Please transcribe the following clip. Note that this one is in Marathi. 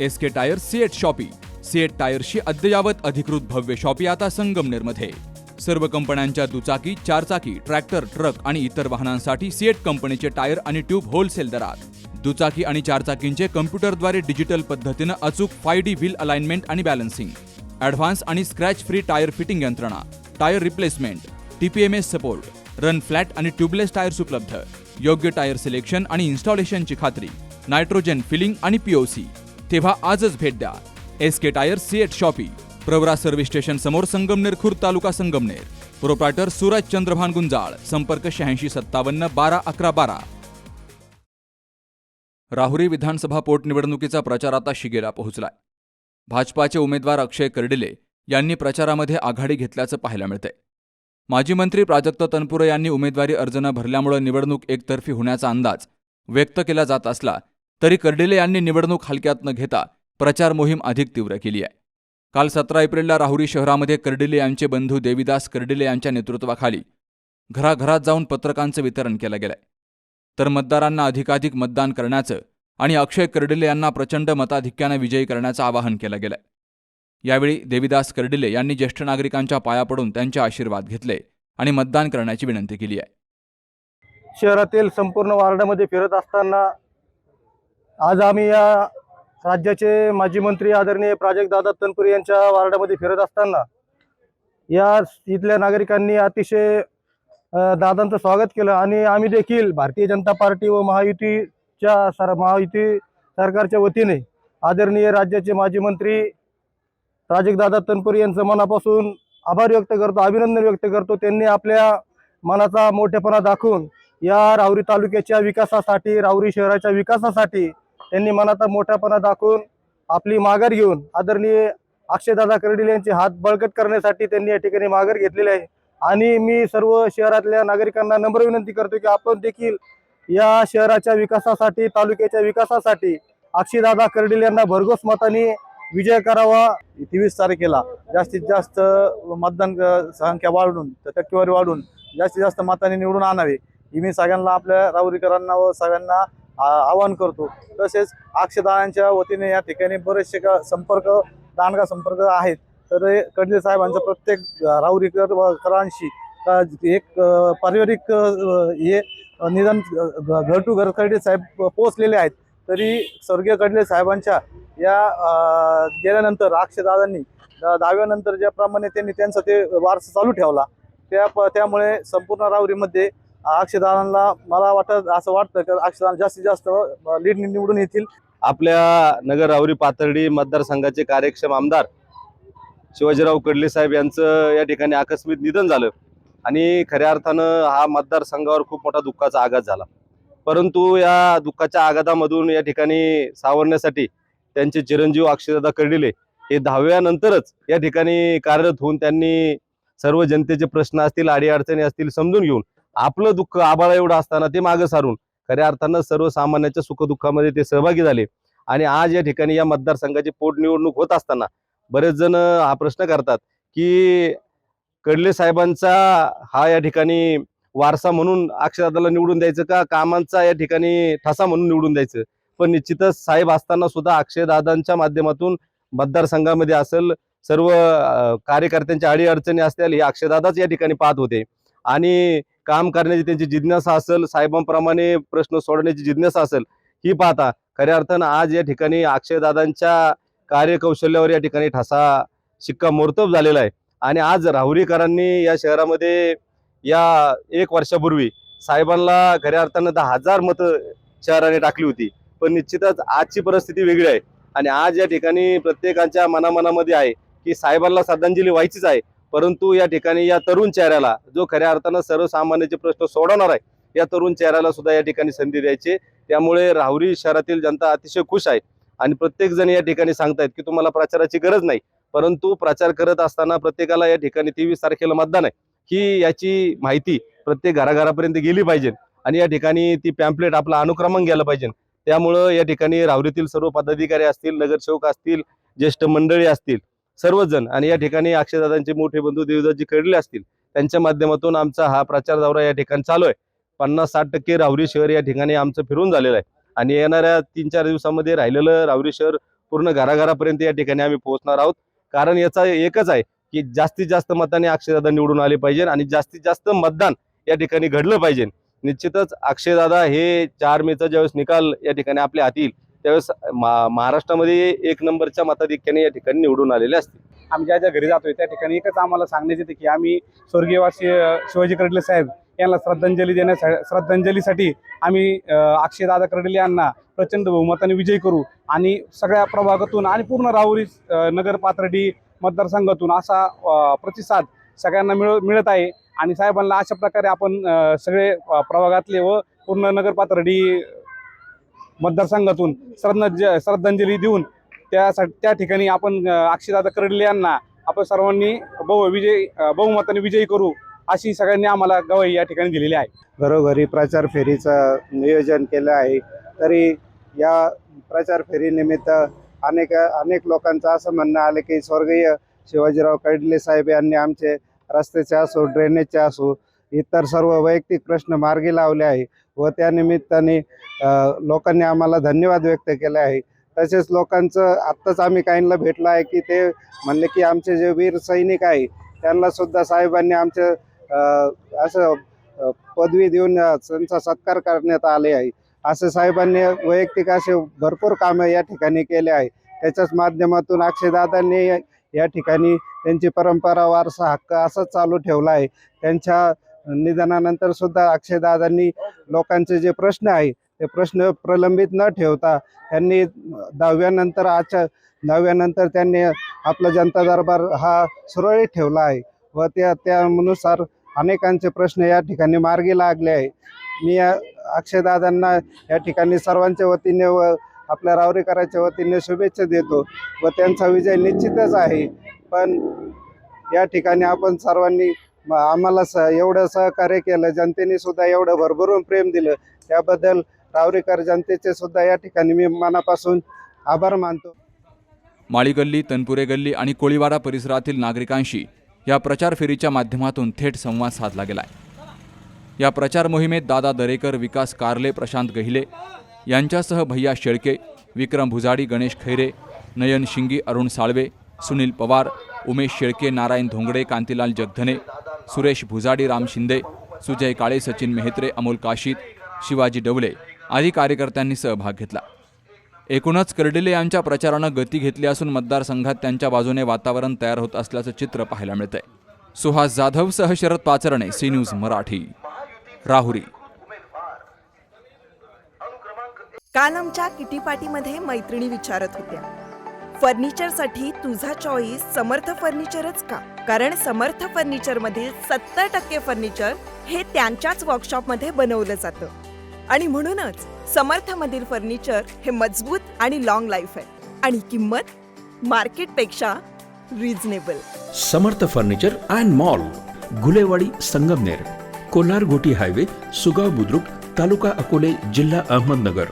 SK tyre CEAT shoppe. CEAT टायर्सची अद्ययावत अधिकृत भव्य शॉपी आता संगमनेरमध्ये. सर्व कंपन्यांच्या दुचाकी, चारचाकी, ट्रॅक्टर, ट्रक आणि इतर वाहनांसाठी सिएट कंपनीचे टायर आणि ट्यूब होलसेल दरात. दुचाकी आणि चारचाकींचे कम्प्युटरद्वारे डिजिटल पद्धतीनं अचूक 5D व्हील अलाइनमेंट आणि बॅलन्सिंग, ॲडव्हान्स आणि स्क्रॅच फ्री टायर फिटिंग यंत्रणा, tyre replacement, TPMS support, run flat आणि ट्यूबलेस टायर्स उपलब्ध. योग्य टायर सिलेक्शन आणि इन्स्टॉलेशनची खात्री, नायट्रोजन फिलिंग आणि POC. तेव्हा आजच भेट द्या. SK tyre CEAT shoppe, Pravara service station समोर, संगमनेर खुर्द, तालुका संगमनेर. प्रोप्रायटर सूरज चंद्रभान गुंजाळ. संपर्क 8657 12 11 12. राहुरी विधानसभा पोटनिवडणुकीचा प्रचार आता शिगेला पोहोचलाय. भाजपाचे उमेदवार अक्षय कर्डिले यांनी प्रचारामध्ये आघाडी घेतल्याचं पाहायला मिळतंय. माजी मंत्री प्राजक्त तनपुरे यांनी उमेदवारी अर्ज न भरल्यामुळे निवडणूक एकतर्फी होण्याचा अंदाज व्यक्त केला जात असला तरी कर्डिले यांनी निवडणूक हलक्यात न घेता प्रचार मोहीम अधिक तीव्र केली आहे. काल 17 एप्रिलला राहुरी शहरामध्ये कर्डिले यांचे बंधू देविदास कर्डिले यांच्या नेतृत्वाखाली घराघरात जाऊन पत्रकांचं वितरण केलं गेलंय. तर मतदारांना अधिकाधिक मतदान करण्याचं आणि अक्षय कर्डिले यांना प्रचंड मताधिक्यानं विजयी करण्याचं आवाहन केलं गेलंय. यावेळी देविदास कर्डिले यांनी ज्येष्ठ नागरिकांच्या पाया पडून त्यांचे आशीर्वाद घेतले आणि मतदान करण्याची विनंती केली आहे. शहरातील संपूर्ण वार्डामध्ये फिरत असताना आज आम्ही या राज्याचे माजी मंत्री आदरणीय प्राजक्तदादा तनपुरे यांच्या वार्डामध्ये फिरत असताना या इथल्या नागरिकांनी अतिशय दादांचं स्वागत केलं आणि आम्ही देखील भारतीय जनता पार्टी व महायुती सरकारच्या वतीने आदरणीय राज्याचे माजी मंत्री प्राजक्तदादा तनपुरे यांचं मनापासून आभार व्यक्त करतो, अभिनंदन व्यक्त करतो. त्यांनी आपल्या मनाचा मोठेपणा दाखवून या राहुरी तालुक्याच्या विकासासाठी, राहुरी शहराच्या विकासासाठी त्यांनी मनाचा मोठेपणा दाखवून आपली माघार घेऊन आदरणीय अक्षयदादा कर्डिले यांचे हात बळकट करण्यासाठी त्यांनी या ठिकाणी माघार घेतलेली आहे. आणि मी सर्व शहरातल्या नागरिकांना नम्र विनंती करतो की आपण देखील या शहराच्या विकासासाठी, तालुक्याच्या विकासासाठी अक्षयदादा कर्डिले यांना भरघोस मताने विजय करावा. 23 तारखेला जास्तीत जास्त मतदान संख्या वाढवून, टक्केवारी वाढवून जास्तीत जास्त मतांनी निवडून आणावे ही मी सगळ्यांना, आपल्या राहुरीकरांना व सगळ्यांना आवाहन करतो. तसेच अक्षयदादांच्या वतीने या ठिकाणी बरेचसे दांडगा संपर्क आहेत. तर कर्डिले साहेबांचं प्रत्येक राहुरीकरांशी एक पारिवारिक हे निदान घर टू घर कर्डिले साहेब पोहोचलेले आहेत. तरी स्वर्गीय कर्डिले साहेबांच्या या गेल्यानंतर अक्षयदादांनी दहाव्यानंतर ज्याप्रमाणे त्यांनी त्यांचा ते वारसा चालू ठेवला त्यामुळे संपूर्ण राहुरीमध्ये अक्षयदादांना मला असं वाटतं की अक्षयदादा जास्तीत जास्त लीड निवडून येतील. आपल्या नगर राहुरी पाथर्डी मतदारसंघाचे कार्यक्षम आमदार शिवाजीराव कर्डिले साहेब यांचं या ठिकाणी आकस्मिक निधन झालं आणि खऱ्या अर्थानं हा मतदारसंघावर खूप मोठा दुःखाचा आघात झाला. परंतु या दुःखाच्या आघातामधून या ठिकाणी सावरण्यासाठी त्यांचे चिरंजीव अक्षयदादा कर्डिले हे 10व्यानंतरच या ठिकाणी कार्यरत होऊन त्यांनी सर्व जनतेचे प्रश्न असतील, अडीअडचणी असतील समजून घेऊन आपलं दुःख आबाळा एवढं असताना ते मागं सारून खऱ्या अर्थानं सर्वसामान्यांच्या सुखदुःखामध्ये ते सहभागी झाले. आणि आज या ठिकाणी या मतदारसंघाची पोटनिवडणूक होत असताना बरेच जण हा प्रश्न करतात की कर्डिले साहेबांचा हा या ठिकाणी वारसा म्हणून अक्षयदादाला निवडून द्यायचं का कामांचा या ठिकाणी ठसा म्हणून निवडून द्यायचं. पण निश्चितच साहेब असताना सुद्धा अक्षयदादांच्या माध्यमातून मतदारसंघामध्ये असेल सर्व कार्यकर्त्यांच्या अडीअडचणी असतील हे अक्षयदादाच या ठिकाणी पाहत होते आणि काम करण्याची त्यांची जिज्ञासा असेल, साहेबांप्रमाणे प्रश्न सोडण्याची जिज्ञासा असेल ही पाहता खऱ्या अर्थानं आज या ठिकाणी अक्षयदादांच्या कार्यकौशल्यावर या ठिकाणी ठसा शिक्कामोर्तब झालेला आहे. आणि आज राहुरीकरांनी या शहरामध्ये या 1 वर्षापूर्वी साहेबांना खऱ्या अर्थानं 10,000 मतं शहराने टाकली होती. पण निश्चितच आजची परिस्थिती वेगळी आहे आणि आज या ठिकाणी प्रत्येकाच्या मनामध्ये आहे की साहेबांना श्रद्धांजली व्हायचीच आहे. परंतु या ठिकाणी या तरुण चेहऱ्याला जो खऱ्या अर्थानं सर्वसामान्यांचे प्रश्न सोडवणार आहे या तरुण चेहऱ्याला सुद्धा या ठिकाणी संधी द्यायची. त्यामुळे राहुरी शहरातील जनता अतिशय खुश आहे आणि प्रत्येक जण या ठिकाणी सांगतायत की तुम्हाला प्रचाराची गरज नाही, परंतु प्रचार करत असताना प्रत्येकाला या ठिकाणी 23 तारखेला मतदान आहे ही याची माहिती प्रत्येक घराघरापर्यंत गेली पाहिजे आणि या ठिकाणी ती पॅम्पलेट आपला अनुक्रमांक गेला पाहिजे. त्यामुळं या ठिकाणी राहुरीतील सर्व पदाधिकारी असतील, नगरसेवक असतील, ज्येष्ठ मंडळी असतील, सर्वजण आणि या ठिकाणी अक्षयदादांचे मोठे बंधू देवदासजी कर्डिले असतील त्यांच्या माध्यमातून आमचा हा प्रचार दौरा या ठिकाणी चालू आहे. 50-60% राहुरी शहर या ठिकाणी आमचं फिरून झालेलं आहे आणि येणाऱ्या 3-4 दिवसामध्ये राहिलेलं राहुरी शहर पूर्ण घराघरापर्यंत या ठिकाणी आम्ही पोहोचणार आहोत. कारण याचा एकच आहे की जास्तीत जास्त मताने अक्षयदादा निवडून आले पाहिजे आणि जास्तीत जास्त मतदान या ठिकाणी घडलं पाहिजे. निश्चितच अक्षयदादा हे 4 मेचा ज्यावेळेस निकाल या ठिकाणी आपल्या हाती येईल त्यावेळेस महाराष्ट्रामध्ये 1 नंबरच्या मताधिक्याने या ठिकाणी निवडून आलेले असतील. आम्ही ज्या घरी जातोय त्या ठिकाणी एकच आम्हाला सांगण्यात येते की आम्ही स्वर्गीयवासी शिवाजी कर्डिले साहेब यांना श्रद्धांजलीसाठी आम्ही अक्षयदादा कर्डिले यांना प्रचंड बहुमताने विजयी करू आणि सगळ्या प्रभागातून आणि पूर्ण राहुरी नगर पाथर्डी मतदारसंघातून असा प्रतिसाद सगळ्यांना मिळत आहे. आणि साहेबांना अशा प्रकारे आपण सगळे प्रभागातले व पूर्ण नगर पाथर्डी मतदारसंघातून श्रद्धांजली देऊन त्या ठिकाणी आपण अक्षयदादा कर्डिले यांना आपण सर्वांनी बहुमताने विजयी करू अशी सगळ्यांनी आम्हाला गवाही या ठिकाणी दिलेली आहे. घरोघरी प्रचार फेरीचं नियोजन केलं आहे. तरी या प्रचार फेरीनिमित्त अनेक लोकांचं असं म्हणणं आलं की स्वर्गीय शिवाजीराव कर्डिले साहेब यांनी आमचे रस्त्याचे असो ड्रेनेजचे असो इतर सर्व वैयक्तिक प्रश्न मार्गी लावले आहे व त्या निमित्ताने लोकांनी आम्हाला धन्यवाद व्यक्त केले आहे. तसेच लोकांचं आत्ताच आम्ही काहींना भेटलं आहे की ते म्हणले की आमचे जे वीर सैनिक आहे त्यांना सुद्धा साहेबांनी आमचे असं पदवी देऊन त्यांचा सत्कार करण्यात आले आहे. असे साहेबांनी वैयक्तिक असे भरपूर कामे या ठिकाणी केले आहे. त्याच्याच माध्यमातून अक्षयदादांनी या ठिकाणी त्यांची परंपरा वारसा हक्क असाच चालू ठेवला आहे. त्यांच्या निधनानंतर सुद्धा अक्षयदादांनी लोकांचे जे प्रश्न आहे ते प्रश्न प्रलंबित न ठेवता त्यांनी 10व्यानंतर त्यांनी आपला जनता दरबार हा सुरळीत ठेवला आहे व त्यानुसार अनेकांचे प्रश्न या ठिकाणी मार्गी लागले आहे. मी अक्षयदादांना या ठिकाणी सर्वांच्या वतीने व आपल्या रावरीकरांच्या वतीने शुभेच्छा देतो व त्यांचा विजय निश्चितच आहे. पण या ठिकाणी आपण सर्वांनी आम्हाला एवढं सहकार्य केलं, जनतेने सुद्धा एवढं भरभरून प्रेम दिलं त्याबद्दल रावरीकर जनतेचे सुद्धा या ठिकाणी मी मनापासून आभार मानतो. माळी गल्ली, तनपुरे गल्ली आणि कोळीवाडा परिसरातील नागरिकांशी या प्रचार फेरीच्या माध्यमातून थेट संवाद साधला गेलाय. या प्रचार मोहिमेत दादा दरेकर, विकास कारले, प्रशांत गहिले यांच्यासह भैया शेळके, विक्रम भुजाडी, गणेश खैरे, नयन शिंगी, अरुण साळवे, सुनील पवार, उमेश शेळके, नारायण धोंगडे, कांतीलाल जगधने, सुरेश भुजाडी, राम शिंदे, सुजय काळे, सचिन मेहत्रे, अमोल काशीद, शिवाजी डवले आदी कार्यकर्त्यांनी सहभाग घेतला. एकूणच कर्डिले यांच्या प्रचारानं गती घेतली असून मतदारसंघात त्यांच्या बाजूने वातावरण तयार होत असल्याचं चित्र पाहायला मिळतंय. सुहास जाधव सह शरद पाचरणे, सी न्यूज मराठी, राहुरी. काल आमच्या किटी पार्टीमध्ये मैत्रिणी विचारत होत्या, फर्निचरसाठी तुझा चॉईस समर्थ फर्निचरच का? कारण समर्थ फर्निचर मधील 70% फर्निचर हे त्यांच्याच वर्कशॉपमध्ये बनवलं जातं आणि म्हणूनच समर्थ मधील फर्निचर हे मजबूत आणि लॉंग लाईफ आहे आणि किंमत मार्केटपेक्षा reasonable. Samarth furniture and mall, Gulewadi, Sangamner, Kolar गोटी हायवे, सुगाव बुद्रुक, तालुका अकोले, जिल्हा अहमदनगर.